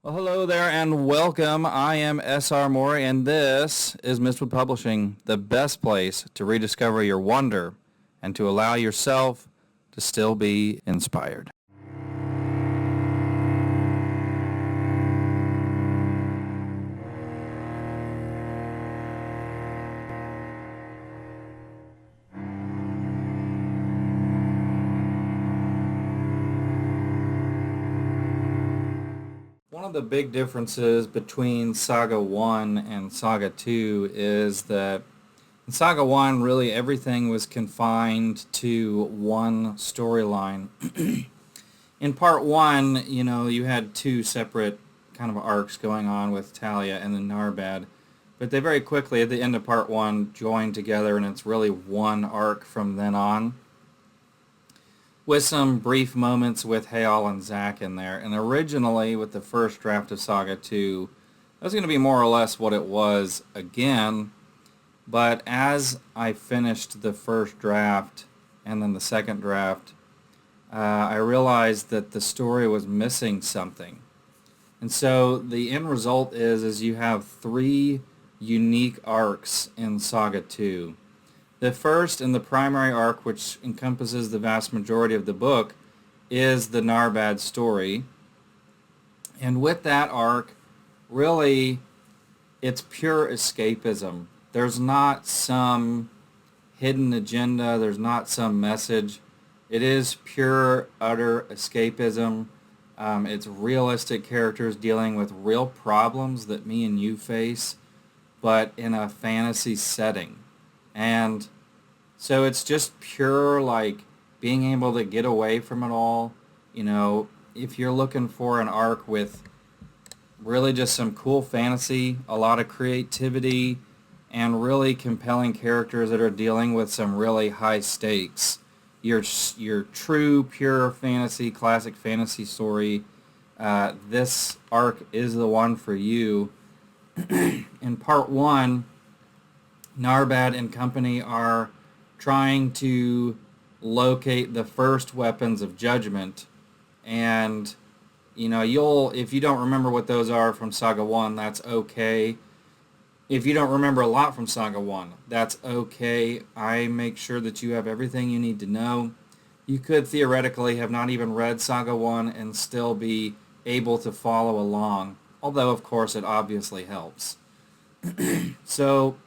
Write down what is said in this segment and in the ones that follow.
Well, hello there and welcome. I am S.R. Mowry and this is Mistwood Publishing, the best place to rediscover your wonder and to allow yourself to still be inspired. One of the big differences between Saga 1 and Saga 2 is that in Saga 1, really everything was confined to one storyline. In part 1, you had two separate kind of arcs going on with Talia and then Narbad, but they very quickly, at the end of part 1, joined together and it's really one arc from then on, with some brief moments with Hayal and Zack in there. And originally, with the first draft of Saga 2, that was going to be more or less what it was again. But as I finished the first draft and then the second draft, I realized that the story was missing something. And so the end result is you have three unique arcs in Saga 2. The first and the primary arc, which encompasses the vast majority of the book, is the Narbad story. And with that arc, really, it's pure escapism. There's not some hidden agenda. There's not some message. It is pure, utter escapism. It's realistic characters dealing with real problems that me and you face, but in a fantasy setting. And so it's just pure, like, being able to get away from it all. If you're looking for an arc with really just some cool fantasy, a lot of creativity, and really compelling characters that are dealing with some really high stakes, your true, pure fantasy, classic fantasy story, this arc is the one for you. In part 1, Narbad and company are trying to locate the first weapons of judgment, and if you don't remember what those are from Saga 1, that's okay. If you don't remember a lot from Saga 1, that's okay. I make sure that you have everything you need to know. You could theoretically have not even read Saga 1 and still be able to follow along, although of course it obviously helps. So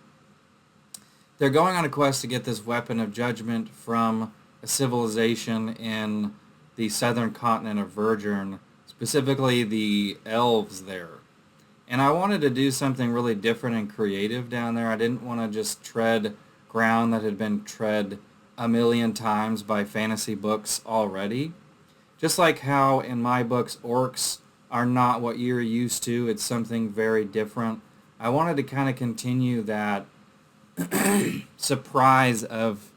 they're going on a quest to get this weapon of judgment from a civilization in the southern continent of Verdurn, specifically the elves there. And I wanted to do something really different and creative down there. I didn't want to just tread ground that had been tread a million times by fantasy books already. Just like how in my books orcs are not what you're used to, it's something very different. I wanted to kind of continue that surprise of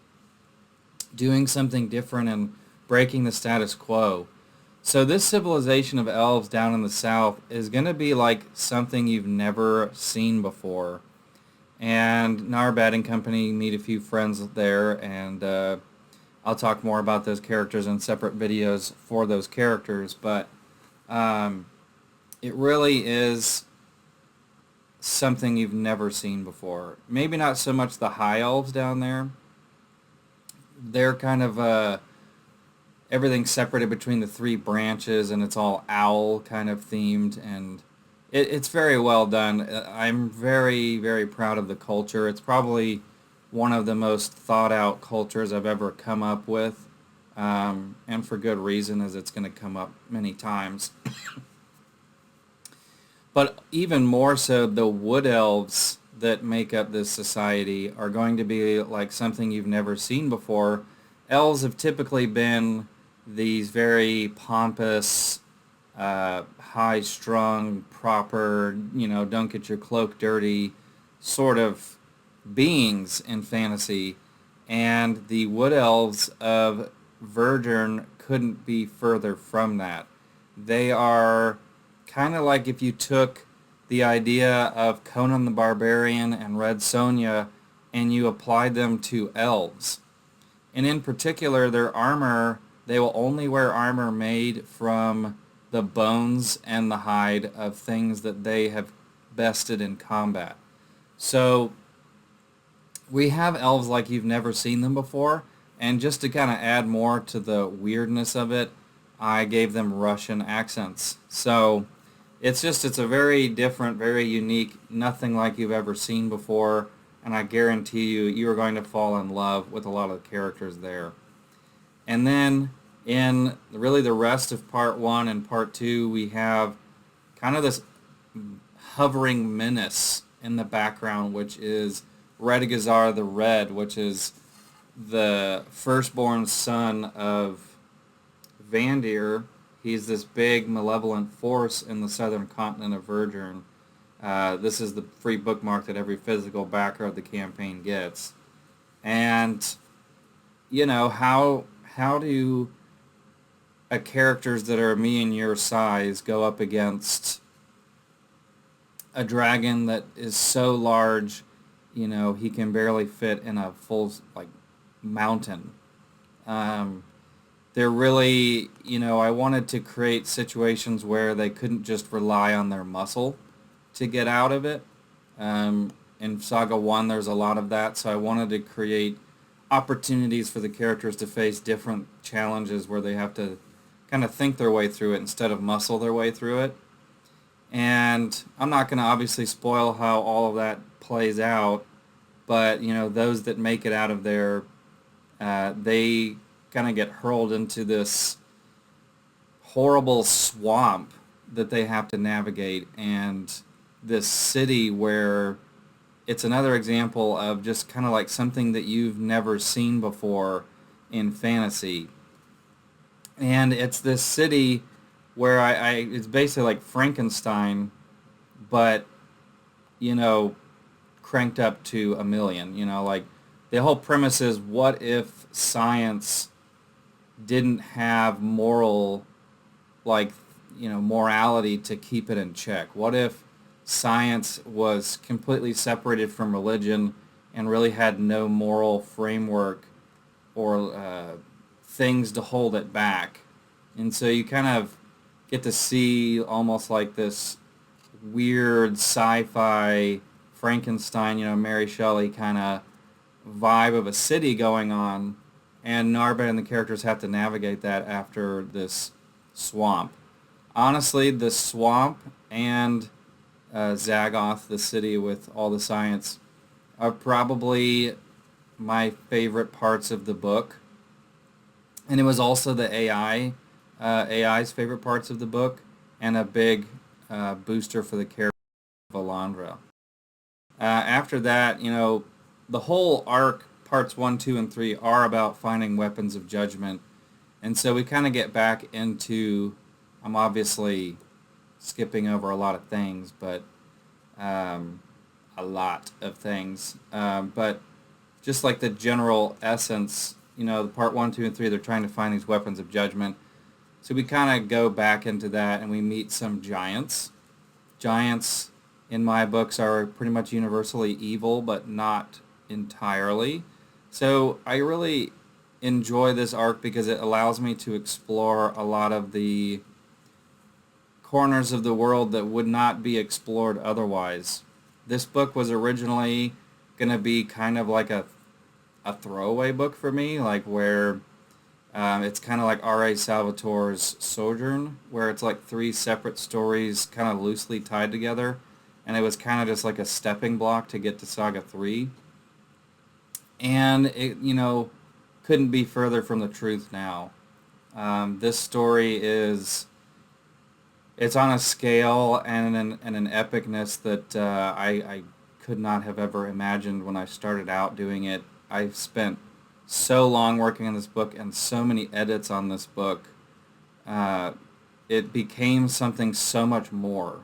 doing something different and breaking the status quo. So this civilization of elves down in the south is going to be like something you've never seen before. And Narbad and company meet a few friends there, and I'll talk more about those characters in separate videos for those characters, but it really is something you've never seen before. Maybe not so much the high elves down there. They're kind of everything's separated between the three branches, and it's all owl kind of themed, and it's very well done. I'm very, very proud of the culture. It's probably one of the most thought out cultures I've ever come up with, and for good reason, as it's going to come up many times. But even more so, the wood elves that make up this society are going to be like something you've never seen before. Elves have typically been these very pompous, high-strung, proper, don't get your cloak dirty sort of beings in fantasy. And the wood elves of Verdurn couldn't be further from that. They are kind of like if you took the idea of Conan the Barbarian and Red Sonja and you applied them to elves. And in particular, their armor, they will only wear armor made from the bones and the hide of things that they have bested in combat. So we have elves like you've never seen them before, and just to kind of add more to the weirdness of it, I gave them Russian accents. So it's a very different, very unique, nothing like you've ever seen before, and I guarantee you are going to fall in love with a lot of the characters there. And then in really the rest of part one and part two, we have kind of this hovering menace in the background, which is Redgazar the Red, which is the firstborn son of Vandir. He's this big malevolent force in the southern continent of Verdurn. This is the free bookmark that every physical backer of the campaign gets. And, you know, how do characters that are me and your size go up against a dragon that is so large, you know, he can barely fit in a full, like, mountain. They're really, you know, I wanted to create situations where they couldn't just rely on their muscle to get out of it. In Saga 1, there's a lot of that, so I wanted to create opportunities for the characters to face different challenges where they have to kind of think their way through it instead of muscle their way through it. And I'm not going to obviously spoil how all of that plays out, but, you know, those that make it out of there, they kind of get hurled into this horrible swamp that they have to navigate, and this city where it's another example of just kind of like something that you've never seen before in fantasy. And it's this city where it's basically like Frankenstein, but, you know, cranked up to a million. You know, like the whole premise is, what if science didn't have moral, like, you know, morality to keep it in check? What if science was completely separated from religion and really had no moral framework or things to hold it back? And so you kind of get to see almost like this weird sci-fi Frankenstein, you know, Mary Shelley kind of vibe of a city going on, and Narbad and the characters have to navigate that after this swamp. Honestly, the swamp and Zagoth, the city with all the science, are probably my favorite parts of the book. And it was also the AI's favorite parts of the book, and a big booster for the character of Alondra. After that, you know, the whole arc, parts 1, 2, and 3, are about finding weapons of judgment. And so we kind of get back into, I'm obviously skipping over a lot of things, but a lot of things. But just like the general essence, you know, the part 1, 2, and 3, they're trying to find these weapons of judgment. So we kind of go back into that, and we meet some giants. Giants, in my books, are pretty much universally evil, but not entirely. So I really enjoy this arc because it allows me to explore a lot of the corners of the world that would not be explored otherwise. This book was originally going to be kind of like a throwaway book for me, like where it's kind of like R.A. Salvatore's Sojourn, where it's like 3 separate stories kind of loosely tied together, and it was kind of just like a stepping block to get to Saga 3. And it, you know, couldn't be further from the truth now. This story it's on a scale and an epicness that I could not have ever imagined when I started out doing it. I've spent so long working on this book and so many edits on this book. It became something so much more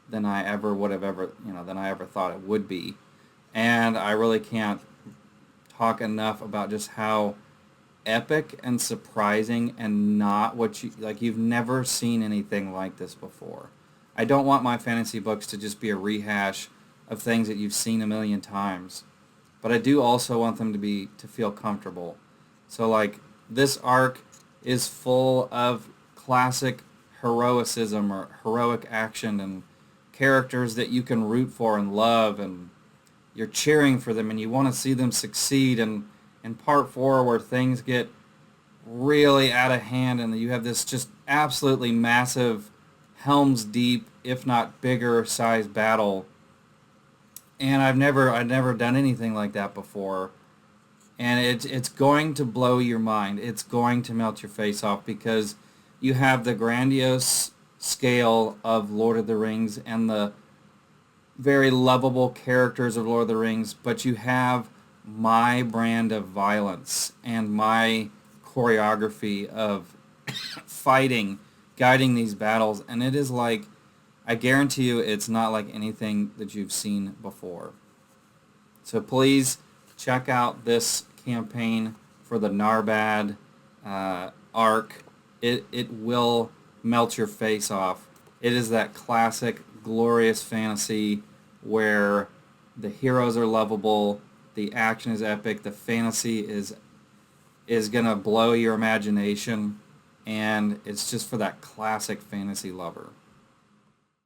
than I ever would have ever, you know, than I ever thought it would be. And I really can't talk enough about just how epic and surprising and not what you, like, you've never seen anything like this before. I don't want my fantasy books to just be a rehash of things that you've seen a million times, but I do also want them to feel comfortable. So like this arc is full of classic heroicism or heroic action and characters that you can root for and love, and you're cheering for them and you want to see them succeed. And in part 4, where things get really out of hand and you have this just absolutely massive Helm's Deep, if not bigger size battle, and I've never done anything like that before, and it's going to blow your mind. It's going to melt your face off, because you have the grandiose scale of Lord of the Rings and the very lovable characters of Lord of the Rings, but you have my brand of violence and my choreography of fighting, guiding these battles, and it is like, I guarantee you it's not like anything that you've seen before. So please check out this campaign for the Narbad Arc. It will melt your face off. It is that classic glorious fantasy where the heroes are lovable, the action is epic, the fantasy is gonna blow your imagination, and it's just for that classic fantasy lover.